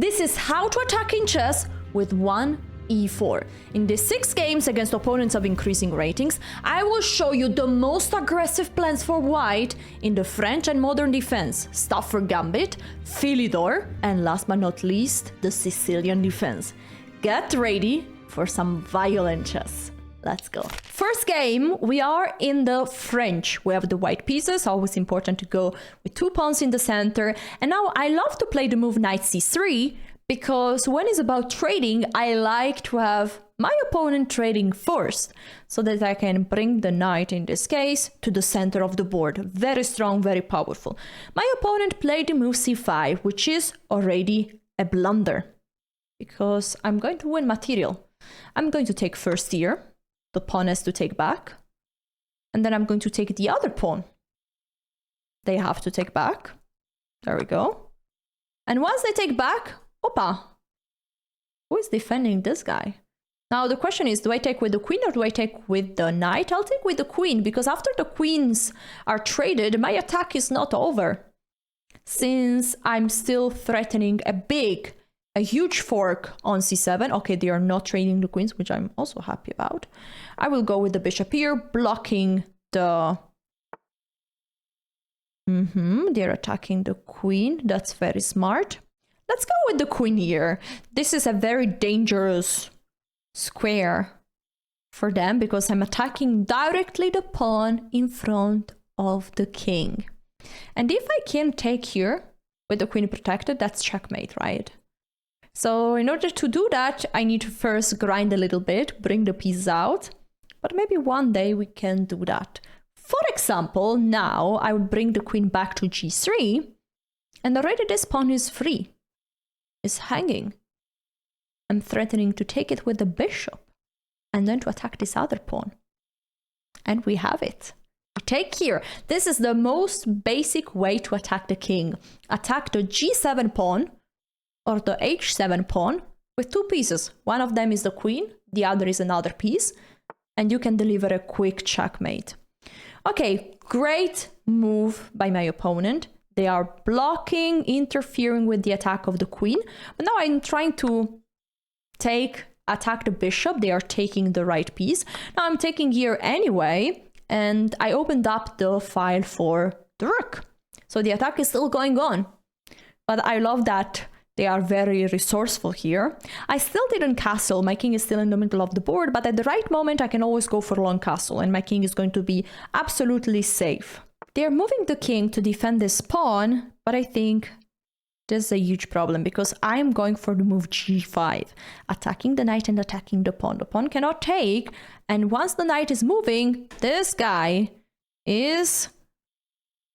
This is how to attack in chess with one e4. In these 6 games against opponents of increasing ratings, I will show you the most aggressive plans for white in the French and modern defense, Stafford Gambit, Philidor, and last but not least, the Sicilian defense. Get ready for some violent chess. Let's go. First game, we are in the French. We have the white pieces, always important to go with 2 pawns in the center. And now I love to play the move knight c3 because when it's about trading, I like to have my opponent trading first so that I can bring the knight, in this case, to the center of the board. Very strong, very powerful. My opponent played the move c5, which is already a blunder because I'm going to win material. I'm going to take first here. The pawn has to take back. And then I'm going to take the other pawn. They have to take back. There we go. And once they take back, opa! Who is defending this guy? Now the question is, do I take with the queen or do I take with the knight? I'll take with the queen, because after the queens are traded, my attack is not over. Since I'm still threatening a huge fork on c7. Okay, they are not trading the queens, which I'm also happy about. I will go with the bishop here, blocking the... They're attacking the queen. That's very smart. Let's go with the queen here. This is a very dangerous square for them because I'm attacking directly the pawn in front of the king. And if I can take here with the queen protected, that's checkmate, right? So in order to do that, I need to first grind a little bit, bring the pieces out, but maybe one day we can do that. For example, now I will bring the queen back to g3, and already this pawn is free, is hanging. I'm threatening to take it with the bishop, and then to attack this other pawn. And we have it. We take here. This is the most basic way to attack the king. Attack the g7 pawn, or the h7 pawn with 2 pieces. One of them is the queen, the other is another piece, and you can deliver a quick checkmate. Okay, great move by my opponent. They are blocking, interfering with the attack of the queen, but now I'm trying to attack the bishop. They are taking the right piece. Now I'm taking here anyway, and I opened up the file for the rook. So the attack is still going on, but I love that they are very resourceful here. I still didn't castle. My king is still in the middle of the board, but at the right moment, I can always go for long castle, and my king is going to be absolutely safe. They're moving the king to defend this pawn, but I think this is a huge problem because I'm going for the move g5, attacking the knight and attacking the pawn. The pawn cannot take, and once the knight is moving, this guy is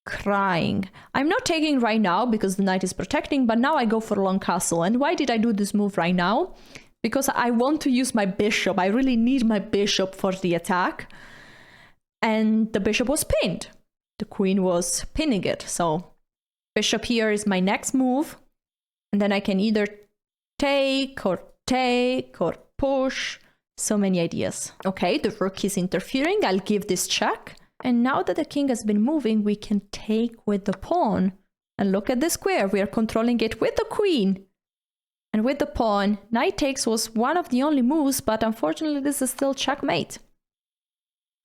crying. I'm not taking right now because the knight is protecting, but now I go for long castle. And why did I do this move right now? Because I want to use my bishop. I really need my bishop for the attack. And the bishop was pinned. The queen was pinning it. So bishop here is my next move. And then I can either take or push. So many ideas. Okay, the rook is interfering. I'll give this check. And now that the king has been moving, we can take with the pawn. And look at the square. We are controlling it with the queen. And with the pawn, knight takes was one of the only moves, but unfortunately this is still checkmate.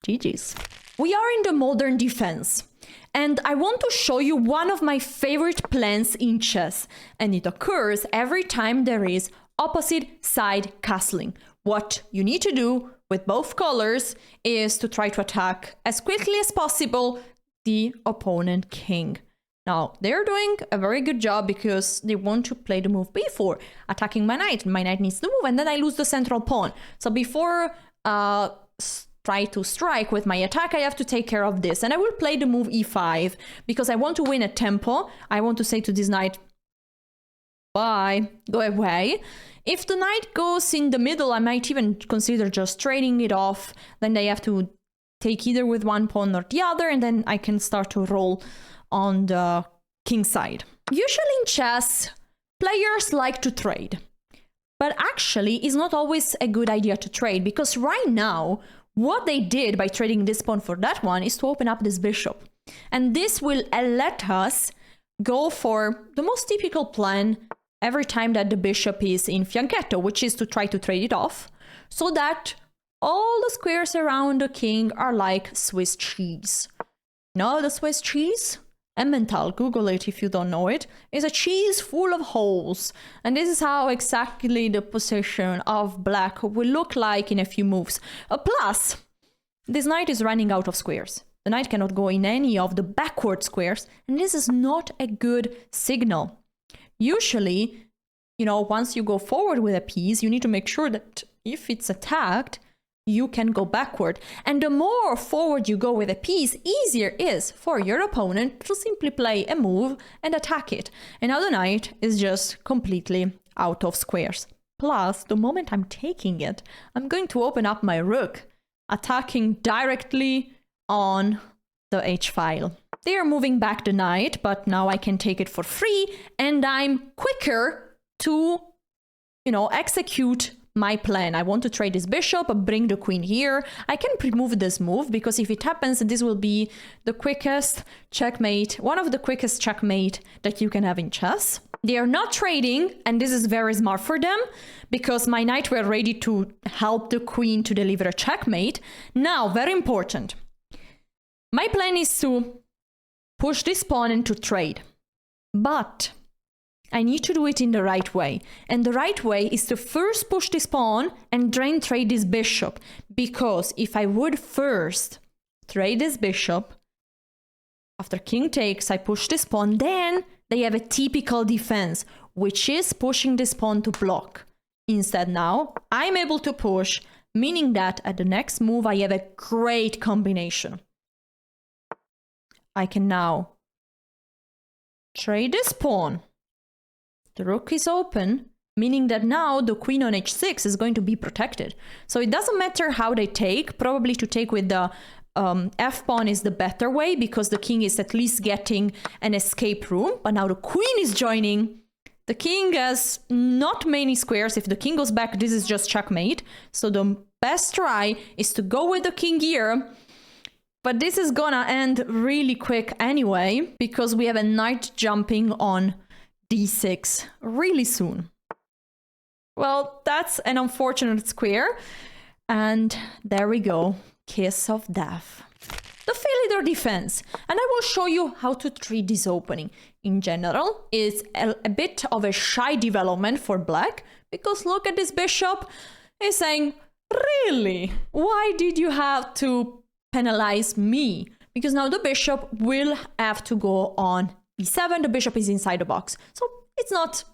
GG's. We are in the modern defense. And I want to show you one of my favorite plans in chess. And it occurs every time there is opposite side castling. What you need to do with both colors is to try to attack as quickly as possible the opponent king. Now, they're doing a very good job because they want to play the move b4, attacking my knight. My knight needs to move, and then I lose the central pawn. So before try to strike with my attack, I have to take care of this. And I will play the move e5 because I want to win a tempo. I want to say to this knight, bye, go away. If the knight goes in the middle, I might even consider just trading it off. Then they have to take either with one pawn or the other, and then I can start to roll on the king side. Usually in chess, players like to trade. But actually, it's not always a good idea to trade, because right now, what they did by trading this pawn for that one is to open up this bishop. And this will let us go for the most typical plan every time that the bishop is in fianchetto, which is to try to trade it off, so that all the squares around the king are like Swiss cheese. Know the Swiss cheese? Emmental, Google it if you don't know it, is a cheese full of holes. And this is how exactly the position of black will look like in a few moves. Plus, this knight is running out of squares. The knight cannot go in any of the backward squares, and this is not a good signal. Usually, once you go forward with a piece, you need to make sure that if it's attacked, you can go backward. And the more forward you go with a piece, easier is for your opponent to simply play a move and attack it. And now the knight is just completely out of squares. Plus, the moment I'm taking it, I'm going to open up my rook, attacking directly on the h-file. They are moving back the knight, but now I can take it for free, and I'm quicker to, execute my plan. I want to trade this bishop, bring the queen here. I can pre-move this move, because if it happens, this will be the quickest checkmate, one of the quickest checkmate that you can have in chess. They are not trading, and this is very smart for them, because my knight were ready to help the queen to deliver a checkmate. Now, very important. My plan is to push this pawn and to trade. But I need to do it in the right way. And the right way is to first push this pawn and then trade this bishop. Because if I would first trade this bishop, after king takes, I push this pawn, then they have a typical defense, which is pushing this pawn to block. Instead now, I'm able to push, meaning that at the next move I have a great combination. I can now trade this pawn. The rook is open, meaning that now the queen on h6 is going to be protected. So it doesn't matter how they take. Probably to take with the f-pawn is the better way, because the king is at least getting an escape room. But now the queen is joining. The king has not many squares. If the king goes back, this is just checkmate. So the best try is to go with the king here. But this is gonna end really quick anyway, because we have a knight jumping on d6 really soon. Well, that's an unfortunate square. And there we go. Kiss of death. The Philidor defense. And I will show you how to treat this opening. In general, it's a bit of a shy development for black, because look at this bishop. He's saying, really? Why did you have to penalize me? Because now the bishop will have to go on e7. The bishop is inside the box, so it's not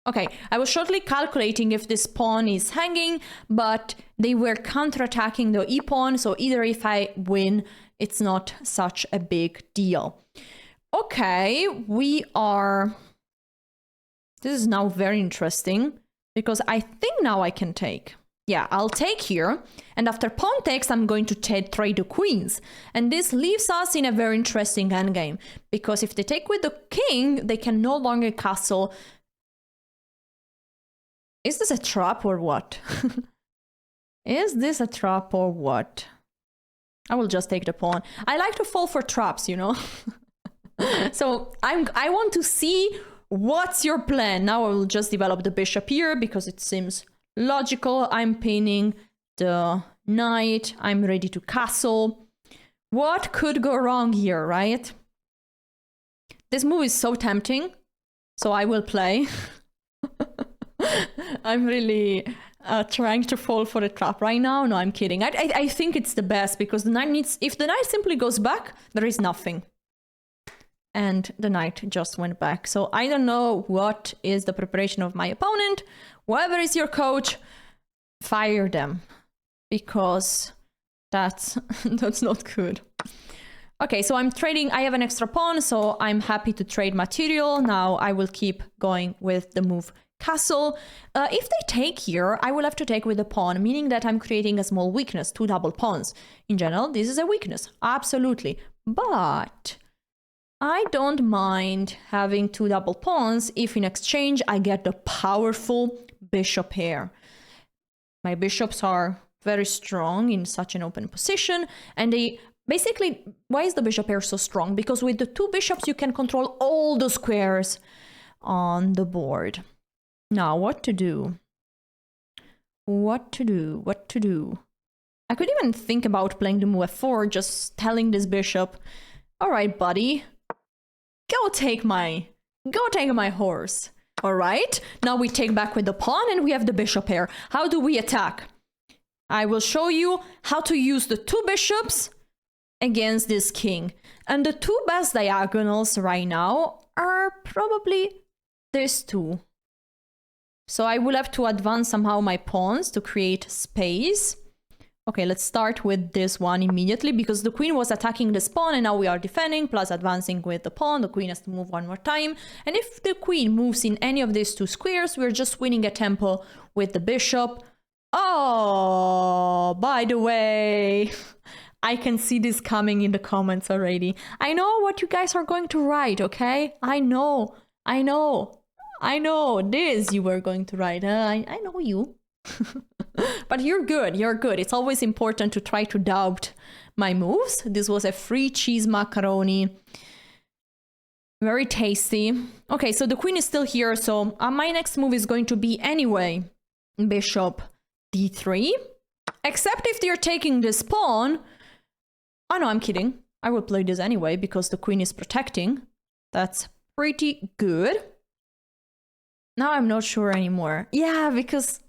okay. I was shortly calculating if this pawn is hanging, but they were counterattacking the e-pawn, so either if I win, it's not such a big deal. Okay, this is now very interesting, because I think now I can take. Yeah, I'll take here, and after pawn takes, I'm going to trade the queens. And this leaves us in a very interesting endgame, because if they take with the king, they can no longer castle. Is this a trap or what? Is this a trap or what? I will just take the pawn. I like to fall for traps, So I want to see what's your plan. Now I will just develop the bishop here, because it seems logical. I'm pinning the knight. I'm ready to castle. What could go wrong here, right? This move is so tempting, so I will play. I'm really trying to fall for a trap right now. No, I'm kidding. I think it's the best, because the knight needs... If the knight simply goes back, there is nothing. And the knight just went back. So I don't know what is the preparation of my opponent. Whoever is your coach, fire them, because that's not good. Okay, so I'm trading. I have an extra pawn, so I'm happy to trade material. Now I will keep going with the move castle. If they take here, I will have to take with the pawn, meaning that I'm creating a small weakness, 2 double pawns. In general, this is a weakness, absolutely. But I don't mind having 2 double pawns if in exchange I get the powerful bishop here. My bishops are very strong in such an open position, and they Basically, why is the bishop here so strong? Because with the 2 bishops, you can control all the squares on the board. Now, what to do? What to do? What to do? I could even think about playing the move f4, just telling this bishop, all right, buddy, go take my horse. All right, now we take back with the pawn and we have the bishop here. How do we attack? I will show you how to use the 2 bishops against this king. And the 2 best diagonals right now are probably these 2. So I will have to advance somehow my pawns to create space. Okay, let's start with this one immediately because the queen was attacking this pawn and now we are defending plus advancing with the pawn. The queen has to move one more time. And if the queen moves in any of these 2 squares, we're just winning a tempo with the bishop. Oh, by the way, I can see this coming in the comments already. I know what you guys are going to write, okay? I know this you were going to write. I know you. But you're good. It's always important to try to doubt my moves. This was a free cheese macaroni. Very tasty. Okay, so the queen is still here. So my next move is going to be anyway bishop d3. Except if they're taking this pawn. Oh no, I'm kidding. I will play this anyway because the queen is protecting. That's pretty good. Now I'm not sure anymore. Yeah, because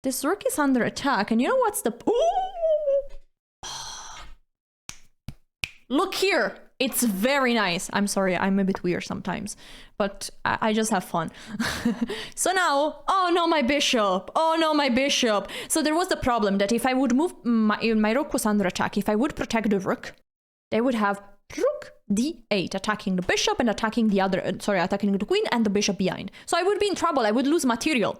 this rook is under attack. And you know what's the... Ooh! Look here. It's very nice. I'm sorry, I'm a bit weird sometimes. But I just have fun. So now... Oh no, my bishop. Oh no, my bishop. So there was the problem that if I would move... My rook was under attack. If I would protect the rook, they would have rook d8 attacking the bishop and attacking the other... attacking the queen and the bishop behind. So I would be in trouble. I would lose material.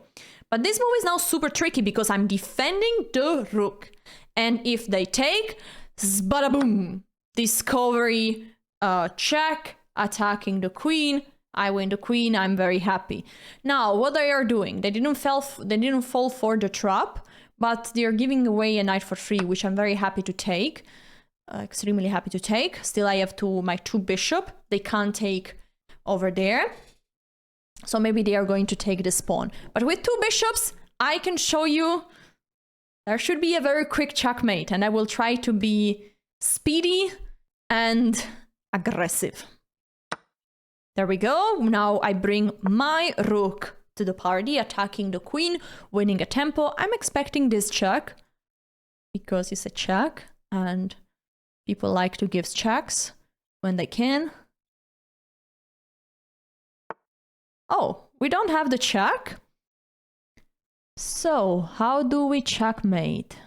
But this move is now super tricky because I'm defending the rook. And if they take, bada boom, discovery, check, attacking the queen. I win the queen. I'm very happy. Now, what they are doing? They didn't fall for the trap, but they are giving away a knight for free, which I'm very happy to take. Extremely happy to take. Still, I have my 2 bishop. They can't take over there. So maybe they are going to take this pawn. But with 2 bishops, I can show you there should be a very quick checkmate. And I will try to be speedy and aggressive. There we go. Now I bring my rook to the party, attacking the queen, winning a tempo. I'm expecting this check because it's a check. And people like to give checks when they can. Oh, we don't have the check? So, how do we checkmate?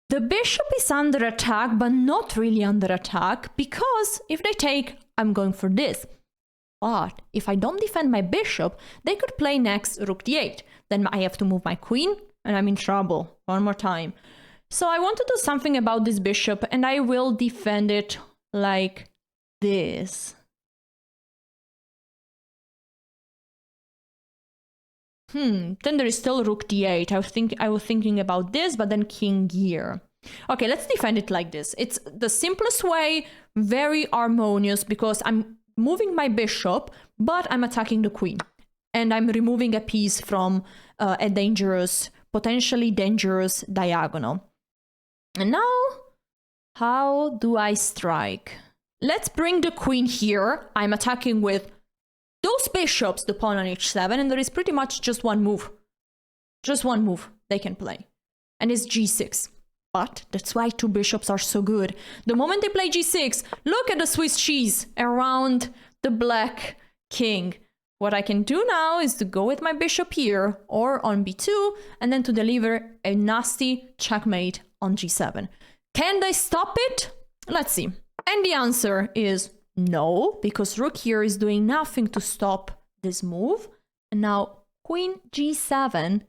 The bishop is under attack, but not really under attack, because if they take, I'm going for this. But if I don't defend my bishop, they could play next rook d8. Then I have to move my queen, and I'm in trouble. One more time. So I want to do something about this bishop, and I will defend it like this. Then there is still rook d8. I was thinking about this, but then king here. Okay, let's defend it like this. It's the simplest way, very harmonious, because I'm moving my bishop, but I'm attacking the queen. And I'm removing a piece from a dangerous, potentially dangerous diagonal. And now, how do I strike? Let's bring the queen here. I'm attacking with those bishops, the pawn on h7, and there is pretty much just one move. Just one move they can play. And it's g6. But that's why 2 bishops are so good. The moment they play g6, look at the Swiss cheese around the black king. What I can do now is to go with my bishop here or on b2 and then to deliver a nasty checkmate on g7. Can they stop it? Let's see. And the answer is no, because rook here is doing nothing to stop this move. And now queen g7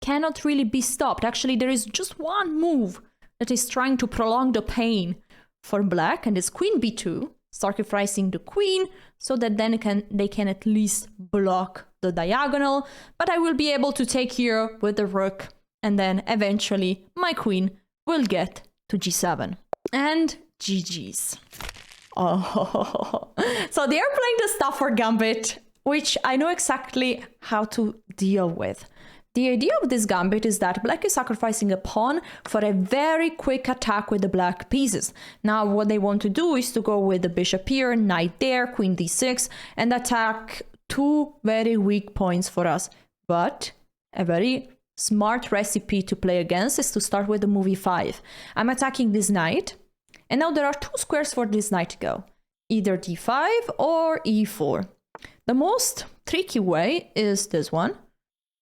cannot really be stopped. Actually, there is just one move that is trying to prolong the pain for black, and it's queen b2, sacrificing the queen so that then they can at least block the diagonal. But I will be able to take here with the rook, and then eventually my queen will get to g7. And GG's. Oh, so they are playing the Stafford Gambit, which I know exactly how to deal with. The idea of this gambit is that black is sacrificing a pawn for a very quick attack with the black pieces. Now what they want to do is to go with the bishop here, knight there, queen d6, and attack two very weak points for us. But a very smart recipe to play against is to start with the move e5. I'm attacking this knight, and now there are two squares for this knight to go, either d5 or e4. The most tricky way is this one.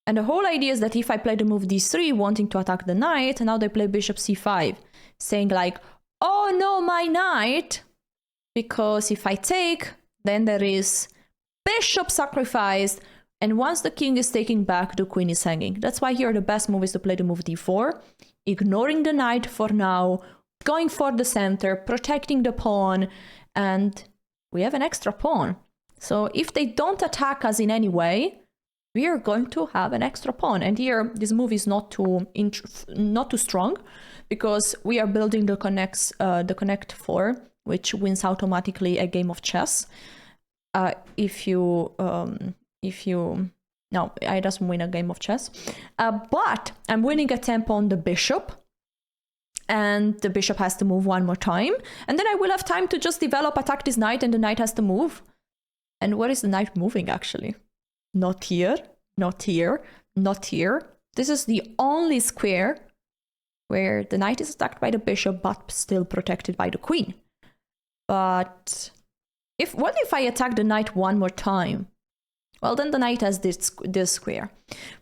And the whole idea is that if I play the move d3, wanting to attack the knight, now they play bishop c5, saying like, oh no, my knight, because if I take, then there is bishop sacrificed, and once the king is taking back, the queen is hanging. That's why here the best move is to play the move d4, ignoring the knight for now, going for the center, protecting the pawn, and we have an extra pawn. So if they don't attack us in any way, we are going to have an extra pawn. And here, this move is not too strong, because we are building the connect 4, which wins automatically a game of chess. No, it doesn't win a game of chess. But I'm winning a tempo on the bishop, and the bishop has to move one more time, and then I will have time to just develop, attack this knight, and the knight has to move. And where is the knight moving, actually? Not here, not here, not here. This is the only square where the knight is attacked by the bishop, but still protected by the queen. But what if I attack the knight one more time? Well, then the knight has this square.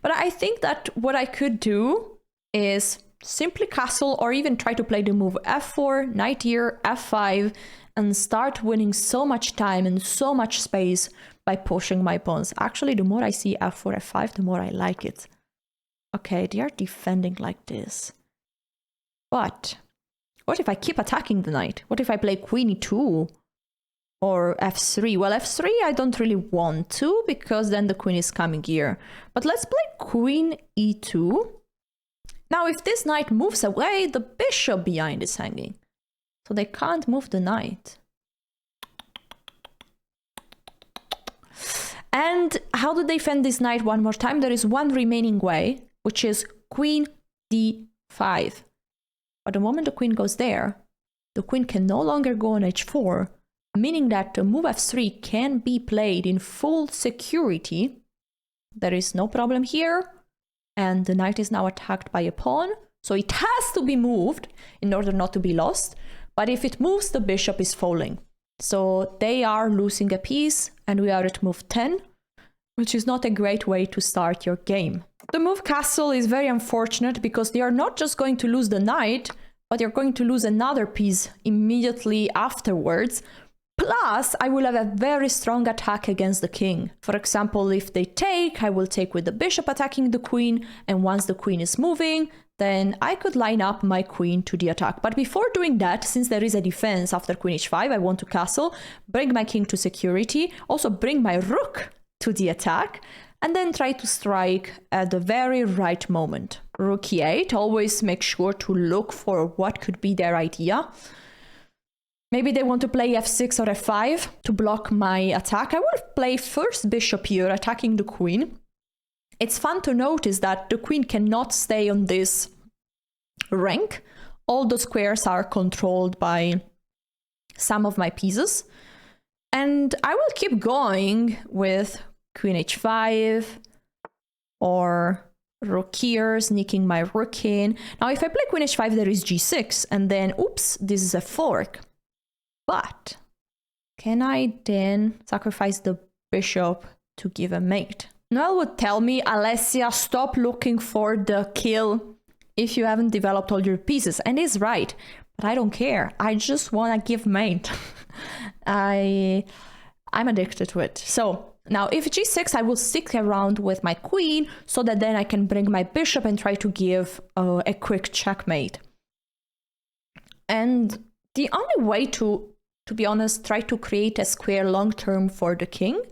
But I think that what I could do is simply castle, or even try to play the move f4, knight here, f5, and start winning so much time and so much space by pushing my pawns. Actually, the more I see f4, f5, the more I like it. Okay, they are defending like this. But what if I keep attacking the knight? What if I play queen e2 or f3? Well, f3 I don't really want to, because then the queen is coming here. But let's play queen e2. Now, if this knight moves away, the bishop behind is hanging. So they can't move the knight. And how to defend this knight one more time? There is one remaining way, which is queen d5. But the moment the queen goes there, the queen can no longer go on h4, meaning that the move f3 can be played in full security. There is no problem here, and the knight is now attacked by a pawn, so it has to be moved in order not to be lost. But if it moves, the bishop is falling. So they are losing a piece, and we are at move 10, which is not a great way to start your game. The move castle is very unfortunate, because they are not just going to lose the knight, but they're going to lose another piece immediately afterwards. Plus, I will have a very strong attack against the king. For example, if they take, I will take with the bishop attacking the queen, and once the queen is moving, then I could line up my queen to the attack. But before doing that, since there is a defense after queen h5, I want to castle, bring my king to security, also bring my rook to the attack, and then try to strike at the very right moment. Rook e8, always make sure to look for what could be their idea. Maybe they want to play f6 or f5 to block my attack. I will play first bishop here, attacking the queen. It's fun to notice that the queen cannot stay on this rank. All the squares are controlled by some of my pieces. And I will keep going with queen h5 or rook here, sneaking my rook in. Now, if I play queen h5, there is g6, and then, oops, this is a fork. But can I then sacrifice the bishop to give a mate? Noël would tell me, Alessia, stop looking for the kill if you haven't developed all your pieces. And he's right, but I don't care. I just want to give mate. I'm addicted to it. So now if g6, I will stick around with my queen so that then I can bring my bishop and try to give a quick checkmate. And the only way to be honest, try to create a square long-term for the king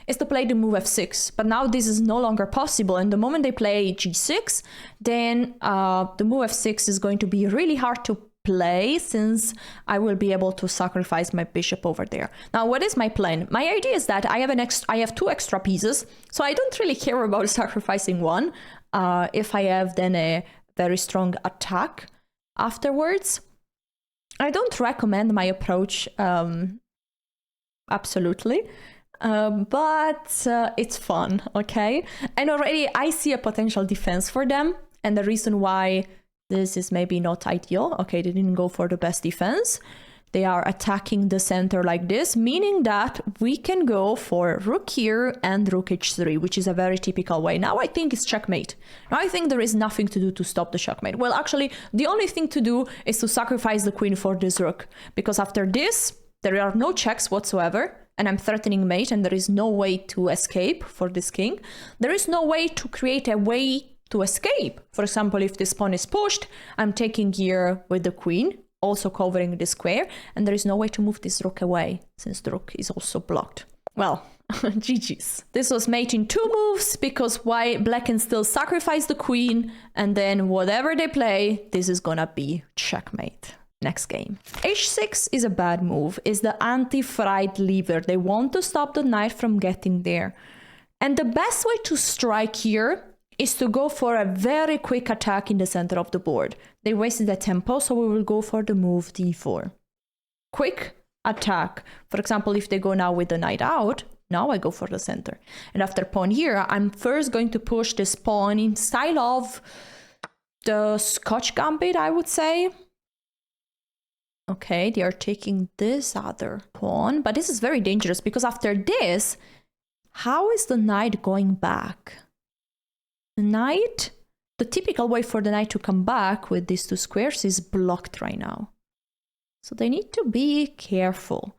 is to play the move f6. But now this is no longer possible. And the moment they play g6, then the move f6 is going to be really hard to play, since I will be able to sacrifice my bishop over there. Now, what is my plan? My idea is that I have 2 extra pieces, so I don't really care about sacrificing one if I have then a very strong attack afterwards. I don't recommend my approach absolutely, but it's fun, okay? And already I see a potential defense for them, and the reason why this is maybe not ideal. Okay, they didn't go for the best defense. They are attacking the center like this, meaning that we can go for rook here and rook h3, which is a very typical way. Now I think it's checkmate. Now I think there is nothing to do to stop the checkmate. Well, actually, the only thing to do is to sacrifice the queen for this rook, because after this, there are no checks whatsoever, and I'm threatening mate, and there is no way to escape for this king. There is no way to create a way to escape. For example, if this pawn is pushed, I'm taking here with the queen, also covering the square, and there is no way to move this rook away, since the rook is also blocked. Well, GG's. This was mate in 2 moves, because black can still sacrifice the queen, and then whatever they play, this is gonna be checkmate. Next game. h6 is a bad move. It's the anti-fried lever. They want to stop the knight from getting there. And the best way to strike here is to go for a very quick attack in the center of the board. They wasted the tempo, so we will go for the move d4. Quick attack. For example, if they go now with the knight out, now I go for the center. And after pawn here, I'm first going to push this pawn in style of the Scotch Gambit, I would say. Okay, they are taking this other pawn, but this is very dangerous, because after this, how is the knight going back? The knight, the typical way for the knight to come back with these 2 squares is blocked right now. So they need to be careful.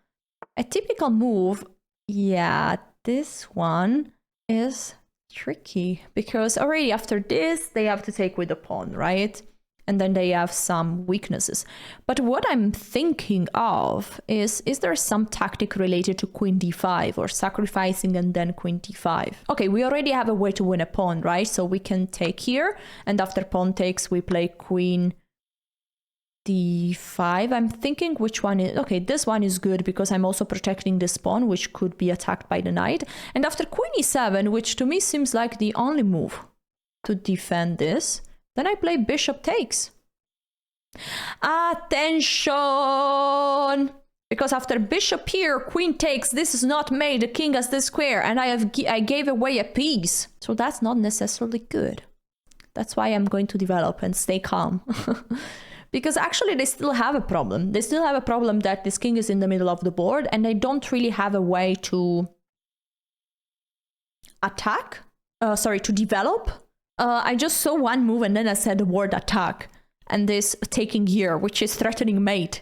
A typical move, yeah, this one is tricky, because already after this, they have to take with the pawn, right? And then they have some weaknesses. But what I'm thinking of is there some tactic related to queen d5 or sacrificing and then queen d5? Okay, we already have a way to win a pawn, right? So we can take here, and after pawn takes, we play queen d5. I'm thinking which one is... Okay, this one is good because I'm also protecting this pawn, which could be attacked by the knight. And after queen e7, which to me seems like the only move to defend this, then I play bishop takes. Attention! Because after bishop here, queen takes, this is not made, the king has this square, and I gave away a piece. So that's not necessarily good. That's why I'm going to develop and stay calm. Because actually they still have a problem. They still have a problem that this king is in the middle of the board, and they don't really have a way to attack, to develop. I just saw one move and then I said the word attack, and this taking here, which is threatening mate.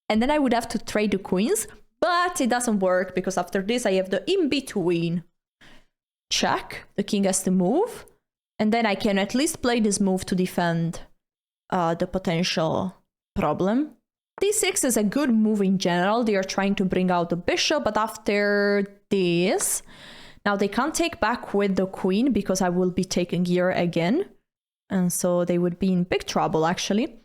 And then I would have to trade the queens, but it doesn't work, because after this I have the in-between. Check, the king has to move, and then I can at least play this move to defend the potential problem. d6 is a good move in general. They are trying to bring out the bishop, but after this... Now they can't take back with the queen, because I will be taking here again. And so they would be in big trouble, actually.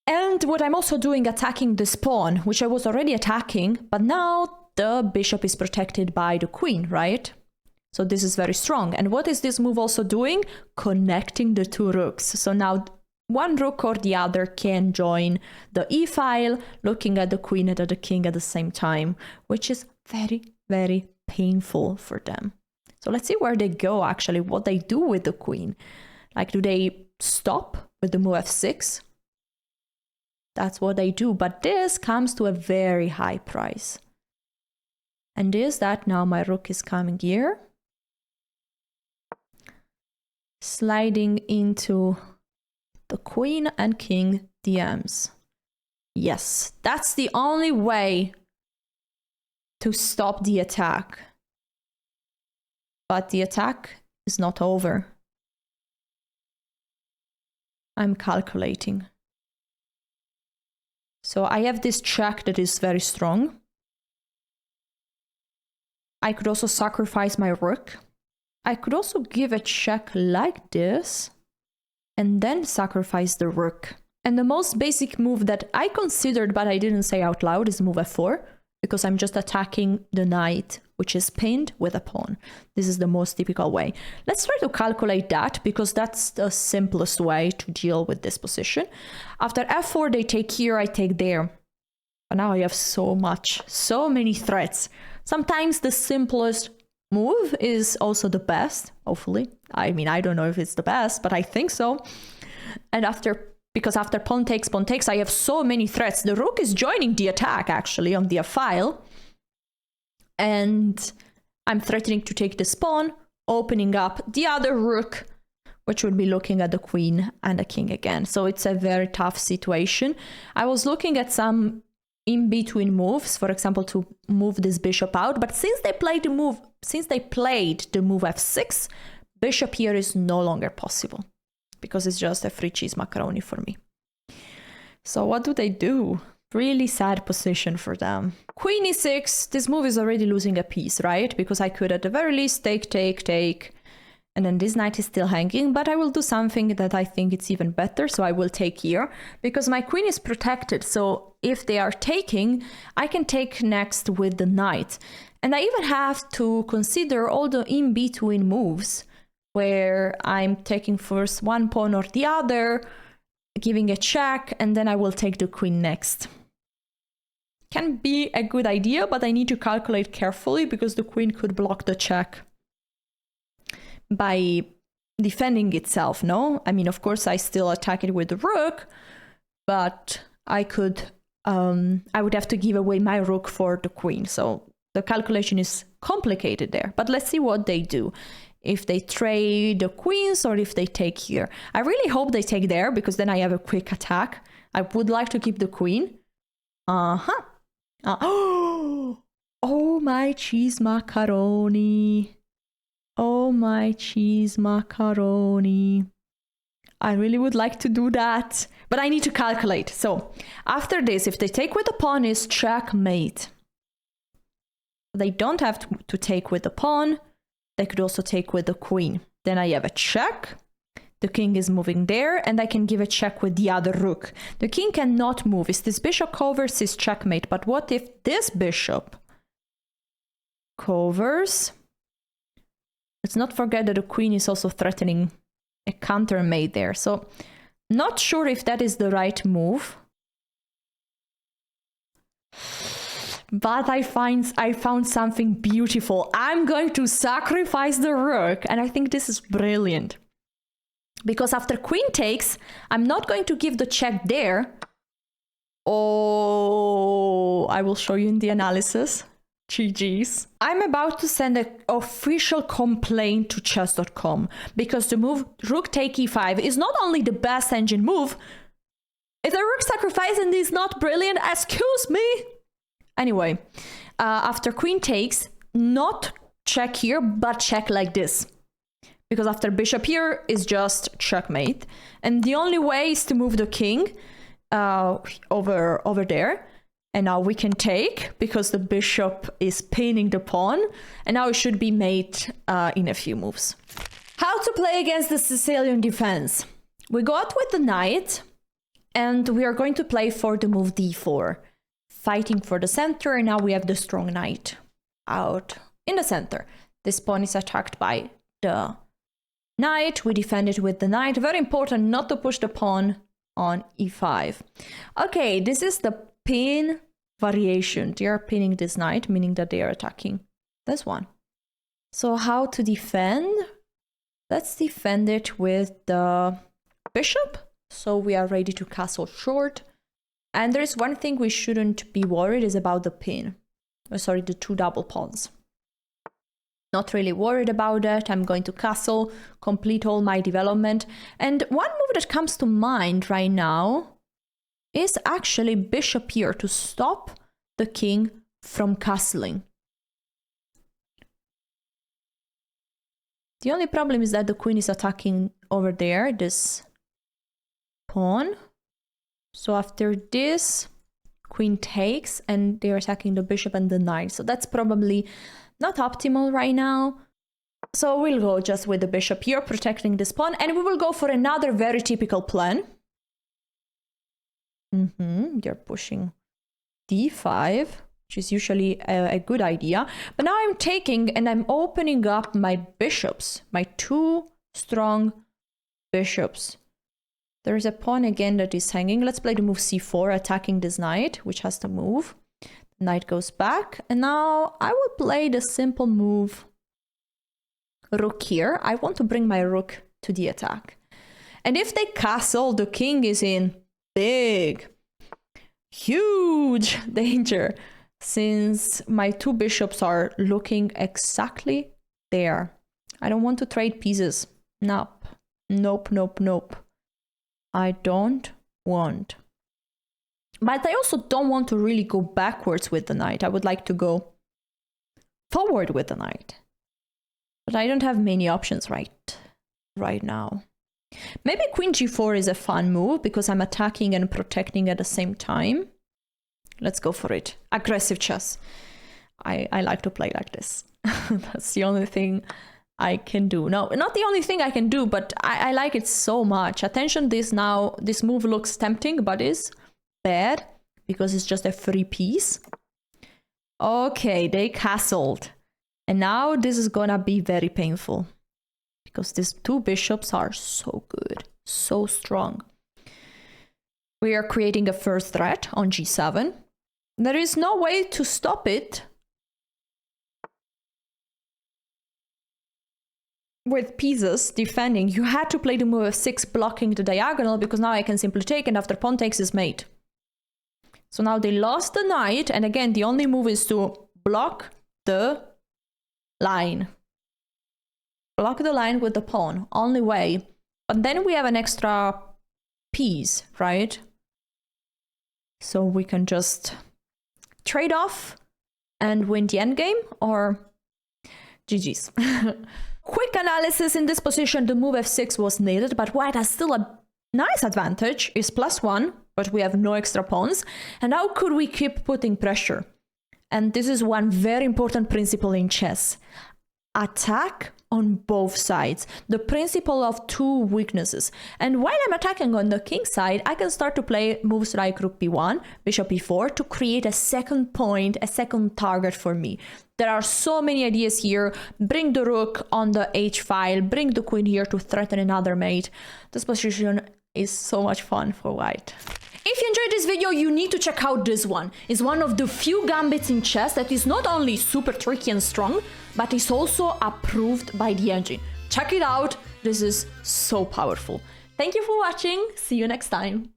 And what I'm also doing, attacking this pawn, which I was already attacking, but now the bishop is protected by the queen, right? So this is very strong. And what is this move also doing? Connecting the 2 rooks. So now one rook or the other can join the e-file, looking at the queen and at the king at the same time, which is very, very painful for them. So let's see where they go, actually, what they do with the queen. Like, do they stop with the move f6? That's what they do, but this comes to a very high price. And is that now my rook is coming here, sliding into the queen and king DMs. Yes, that's the only way to stop the attack. But the attack is not over. I'm calculating. So I have this check that is very strong. I could also sacrifice my rook. I could also give a check like this and then sacrifice the rook. And the most basic move that I considered, but I didn't say out loud, is move f4, because I'm just attacking the knight, which is pinned, with a pawn. This is the most typical way. Let's try to calculate that, because that's the simplest way to deal with this position. After f4, they take here, I take there. But now I have so many threats. Sometimes the simplest move is also the best, hopefully. I mean, I don't know if it's the best, but I think so. And because after pawn takes, I have so many threats. The rook is joining the attack, actually, on the f-file. And I'm threatening to take this pawn, opening up the other rook, which would be looking at the queen and the king again. So it's a very tough situation. I was looking at some in-between moves, for example, to move this bishop out. But since they played the move f6, bishop here is no longer possible, because it's just a free cheese macaroni for me. So what do they do? Really sad position for them. Queen e6, this move is already losing a piece, right? Because I could at the very least take, and then this knight is still hanging, but I will do something that I think it's even better, so I will take here, because my queen is protected, so if they are taking, I can take next with the knight. And I even have to consider all the in-between moves, where I'm taking first one pawn or the other, giving a check, and then I will take the queen next. Can be a good idea, but I need to calculate carefully, because the queen could block the check by defending itself, no? I mean, of course, I still attack it with the rook, but I would have to give away my rook for the queen, so the calculation is complicated there. But let's see what they do. If they trade the queens or if they take here. I really hope they take there, because then I have a quick attack. I would like to keep the queen. Oh, my cheese macaroni. Oh, my cheese macaroni. I really would like to do that, but I need to calculate. So after this, if they take with the pawn, is checkmate. They don't have to take with the pawn. They could also take with the queen. Then I have a check. The king is moving there, and I can give a check with the other rook. The king cannot move. If this bishop covers, is checkmate. But what if this bishop covers? Let's not forget that the queen is also threatening a countermate there. So not sure if that is the right move. But I found something beautiful. I'm going to sacrifice the rook, and I think this is brilliant. Because after queen takes, I'm not going to give the check there. Oh, I will show you in the analysis. GG's. I'm about to send an official complaint to chess.com, because the move rook take e5 is not only the best engine move, if the rook sacrificing is not brilliant, excuse me. Anyway, after queen takes, not check here, but check like this. Because after bishop here is just checkmate. And the only way is to move the king over there. And now we can take, because the bishop is pinning the pawn. And now it should be mate in a few moves. How to play against the Sicilian defense. We go out with the knight, and we are going to play for the move d4. Fighting for the center, and now we have the strong knight out in the center. This pawn is attacked by the knight. We defend it with the knight. Very important not to push the pawn on e5. Okay, this is the pin variation. They are pinning this knight, meaning that they are attacking this one. So how to defend? Let's defend it with the bishop. So we are ready to castle short. And there is one thing we shouldn't be worried is about the pin. Oh, sorry, the two double pawns. Not really worried about that. I'm going to castle, complete all my development. And one move that comes to mind right now is actually bishop here to stop the king from castling. The only problem is that the queen is attacking over there, this pawn. So after this, queen takes, and they're attacking the bishop and the knight. So that's probably not optimal right now. So we'll go just with the bishop here, protecting this pawn, and we will go for another very typical plan. You're pushing d5, which is usually a good idea. But now I'm taking and I'm opening up my bishops, my two strong bishops. There is a pawn again that is hanging. Let's play the move c4, attacking this knight, which has to move. The knight goes back. And now I will play the simple move rook here. I want to bring my rook to the attack. And if they castle, the king is in big, huge danger, since my two bishops are looking exactly there. I don't want to trade pieces. Nope. Nope, nope, nope. I don't want. But I also don't want to really go backwards with the knight. I would like to go forward with the knight. But I don't have many options right now. Maybe queen g4 is a fun move because I'm attacking and protecting at the same time. Let's go for it. Aggressive chess. I like to play like this. That's the only thing I can do. No, not the only thing I can do, but I like it so much. Attention, this move looks tempting, but is bad because it's just a free piece. Okay, they castled. And now this is gonna be very painful because these two bishops are so good, so strong. We are creating a first threat on g7. There is no way to stop it with pieces defending. You had to play the move f6 blocking the diagonal because now I can simply take and after pawn takes is mate. So now they lost the knight and again the only move is to block the line. Block the line with the pawn, only way. But then we have an extra piece, right? So we can just trade off and win the endgame or GG's. Quick analysis in this position, the move f6 was needed, but white has still a nice advantage, is +1, but we have no extra pawns. And how could we keep putting pressure? And this is one very important principle in chess. Attack on both sides. The principle of two weaknesses. And while I'm attacking on the king side, I can start to play moves like rook b1, bishop e4 to create a second point, a second target for me. There are so many ideas here. Bring the rook on the h file, bring the queen here to threaten another mate. This position is so much fun for white. If you enjoyed this video, you need to check out this one. It's one of the few gambits in chess that is not only super tricky and strong, but is also approved by the engine. Check it out, this is so powerful. Thank you for watching, see you next time.